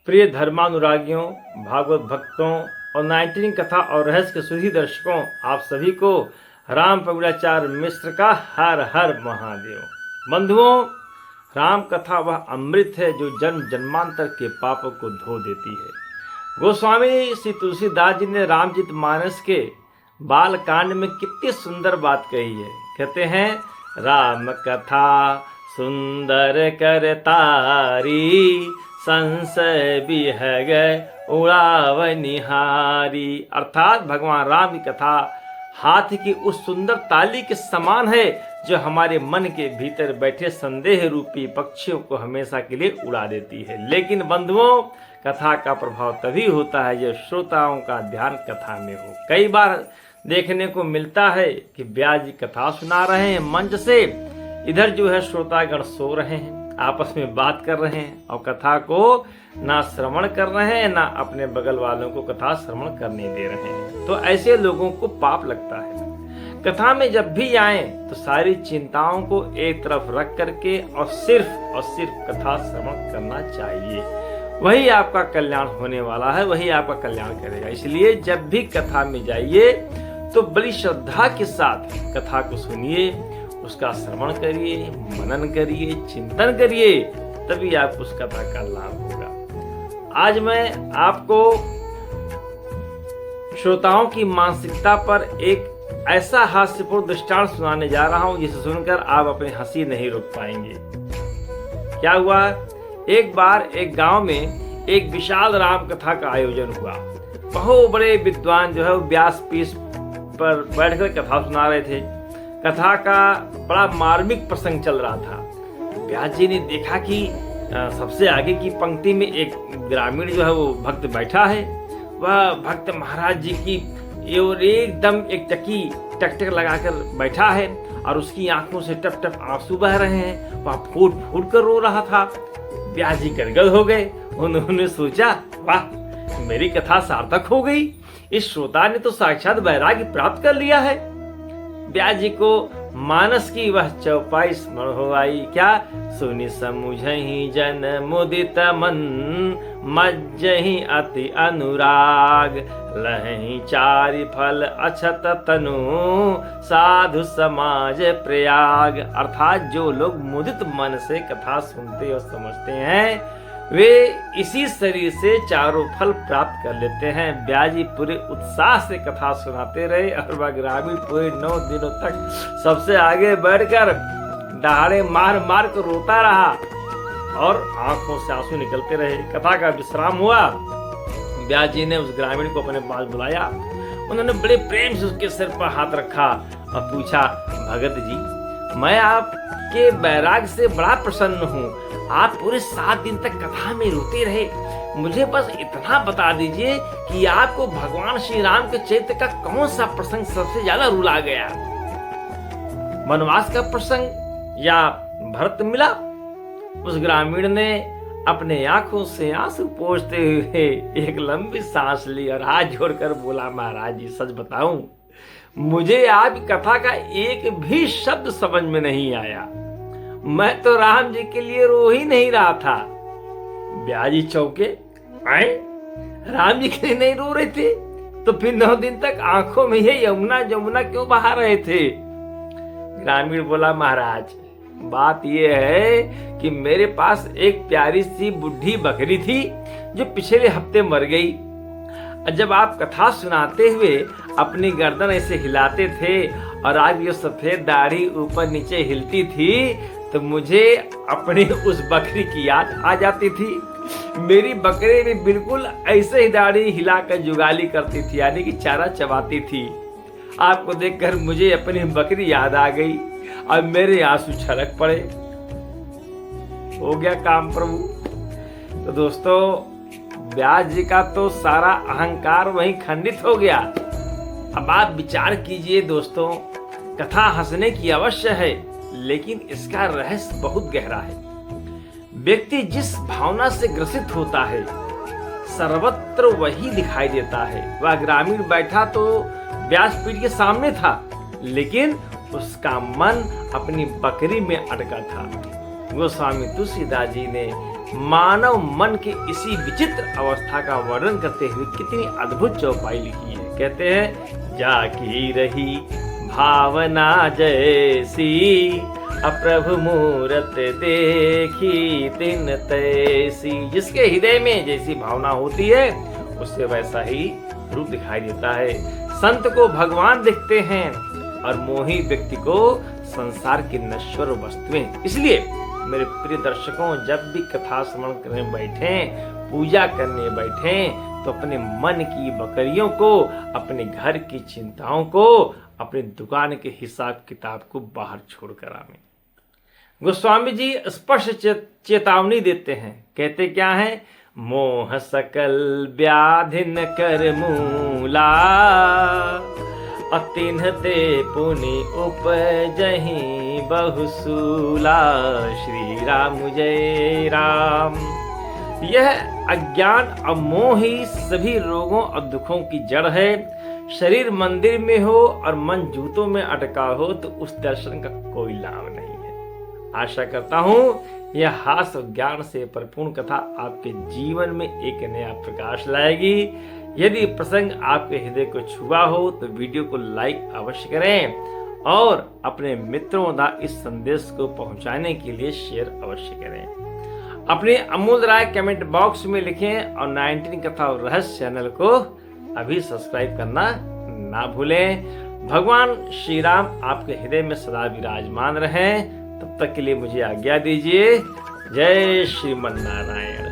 प्रिय धर्मानुरागियों, भागवत भक्तों और 19 कथा और रहस्य के सुधी दर्शकों, आप सभी को राम पगुड़ाचार्य मिश्र का हर हर महादेव। बंधुओं, राम कथा वह अमृत है जो जन्म जन्मांतर के पापों को धो देती है। गोस्वामी श्री तुलसीदास जी ने रामचरित मानस के बाल कांड में कितनी सुंदर बात कही है। कहते हैं, राम कथा सुंदर करतारी, संशय बिह गए उड़ावनिहारी। अर्थात भगवान राम की कथा हाथी की उस सुंदर ताली के समान है जो हमारे मन के भीतर बैठे संदेह रूपी पक्षियों को हमेशा के लिए उड़ा देती है। लेकिन बंधुओं, कथा का प्रभाव तभी होता है जब श्रोताओं का ध्यान कथा में हो। कई बार देखने को मिलता है कि व्यास जी कथा सुना रहे हैं मंच से, इधर जो है श्रोतागण सो रहे हैं, आपस में बात कर रहे हैं और कथा को ना श्रवण कर रहे हैं, ना अपने बगल वालों को कथा श्रवण करने दे रहे हैं। तो ऐसे लोगों को पाप लगता है। कथा में जब भी आए तो सारी चिंताओं को एक तरफ रख करके और सिर्फ कथा श्रवण करना चाहिए। वही आपका कल्याण होने वाला है, वही आपका कल्याण करेगा। इसलिए जब भी कथा में जाइए तो बड़ी श्रद्धा के साथ कथा को सुनिए, उसका श्रवण करिए, मनन करिए, चिंतन करिए, तभी आपको उस कथा का लाभ होगा। आज मैं आपको श्रोताओं की मानसिकता पर एक ऐसा हास्यपूर्ण दृष्टांत सुनाने जा रहा हूं जिसे सुनकर आप अपनी हंसी नहीं रोक पाएंगे। क्या हुआ, एक बार एक गांव में एक विशाल राम कथा का आयोजन हुआ। बहुत बड़े विद्वान जो है वो व्यासपीठ पर बैठकर कथा सुना रहे थे। कथा का बड़ा मार्मिक प्रसंग चल रहा था। व्यास जी ने देखा कि सबसे आगे की पंक्ति में एक ग्रामीण जो है वो भक्त बैठा है। वह भक्त महाराज जी की और एकदम एक टक लगाकर बैठा है और उसकी आंखों से टप टप आंसू बह रहे हैं। वह फूट फूट कर रो रहा था। व्यास जी गदगद हो गए। उन्होंने सोचा, वाह, मेरी कथा सार्थक हो गई। इस श्रोता ने तो साक्षात वैराग्य प्राप्त कर लिया है। व्यास जी को मानस की वह चौपाई स्मरण हो आई। क्या, सुनि समुझहि जन मुदित मन, मज्जहि अति अनुराग, लहि चारि फल अछत तनु, साधु समाज प्रयाग। अर्थात जो लोग मुदित मन से कथा सुनते और समझते हैं वे इसी शरीर से चारों फल प्राप्त कर लेते हैं। व्यास जी पूरे उत्साह से कथा सुनाते रहे और वह ग्रामीण पूरे 9 दिनों तक सबसे आगे बैठकर दहाड़े मार मार कर रोता रहा और आंखों से आंसू निकलते रहे। कथा का विश्राम हुआ। व्यास जी ने उस ग्रामीण को अपने पास बुलाया। उन्होंने बड़े प्रेम से उसके सिर पर हाथ रखा और पूछा, भगत जी, मैं आपके वैराग्य से बड़ा प्रसन्न हूँ। आप पूरे 7 दिन तक कथा में रोते रहे। मुझे बस इतना बता दीजिए कि आपको भगवान श्री राम के चरित्र का कौन सा प्रसंग सबसे ज्यादा रुला गया? वनवास का प्रसंग या भरत मिला? उस ग्रामीण ने अपने आंखों से आंसू पोंछते हुए एक लंबी सांस ली और हाथ जोड़कर बोला, महाराज जी, सच बताऊं, मुझे आपकी कथा का एक भी शब्द समझ में नहीं आया। मैं तो राम जी के लिए रो ही नहीं रहा था। व्यास जी चौंके, आए, राम जी के लिए नहीं रो रहे थे तो फिर 9 दिन तक आंखों में ये यमुना क्यों बहा रहे थे? ग्रामीण बोला, महाराज, बात यह है कि मेरे पास एक प्यारी सी बुढ़ी बकरी थी जो पिछले हफ्ते मर गई। जब आप कथा सुनाते हुए अपनी गर्दन ऐसे हिलाते थे और आपकी जो सफेद दाढ़ी ऊपर नीचे हिलती थी तो मुझे अपनी उस बकरी की याद आ जाती थी। मेरी बकरी भी बिल्कुल ऐसे ही दाढ़ी हिलाकर जुगाली करती थी, यानी कि चारा चबाती थी। आपको देखकर मुझे अपनी बकरी याद आ गई और मेरे आंसू छलक पड़े। हो गया काम प्रभु। तो दोस्तों, व्यास जी का तो सारा अहंकार वहीं खंडित हो गया। अब आप विचार कीजिए दोस्तों, कथा हंसने की अवश्य है, लेकिन इसका रहस्य बहुत गहरा है। व्यक्ति जिस भावना से ग्रसित होता है सर्वत्र वही दिखाई देता है। वह ग्रामीण बैठा तो व्यासपीठ के सामने था, लेकिन उसका मन अपनी बकरी में अटका था। गोस्वामी तुलसीदास जी ने मानव मन के इसी विचित्र अवस्था का वर्णन करते हुए कितनी अद्भुत चौपाई लिखी है। कहते हैं, जाकी रही भावना जैसी, अप्रभु मूरत देखी तिन तैसी। जिसके हृदय में जैसी भावना होती है उससे वैसा ही रूप दिखाई देता है। संत को भगवान दिखते हैं और मोही व्यक्ति को संसार की नश्वर वस्तुएं। इसलिए मेरे प्रिय दर्शकों, जब भी कथा श्रवण करने बैठे, पूजा करने बैठे, तो अपने मन की बकरियों को, अपने घर की चिंताओं को, अपनी दुकान के हिसाब किताब को बाहर छोड़कर आवे। गोस्वामी जी स्पष्ट चेतावनी देते हैं। कहते क्या है? मोह सकल व्याधिन कर मूला, अतिन्हते पुनि उपजहि बहुसूला। श्री राम जय राम। यह अज्ञान और मोह ही सभी रोगों और दुखों की जड़ है। शरीर मंदिर में हो और मन जूतों में अटका हो तो उस दर्शन का कोई लाभ नहीं है। आशा करता हूँ यह हास्य ज्ञान से परिपूर्ण कथा आपके जीवन में एक नया प्रकाश लाएगी। यदि प्रसंग आपके हृदय को छुआ हो तो वीडियो को लाइक अवश्य करें और अपने मित्रों तक इस संदेश को पहुंचाने के लिए शेयर अवश्य करें। अपनी अमूल्य राय कमेंट बॉक्स में लिखें और 19 कथा और रहस्य चैनल को अभी सब्सक्राइब करना ना भूलें। भगवान श्री राम आपके हृदय में सदा विराजमान रहें। तब तक के लिए मुझे आज्ञा दीजिए। जय श्रीमन नारायण।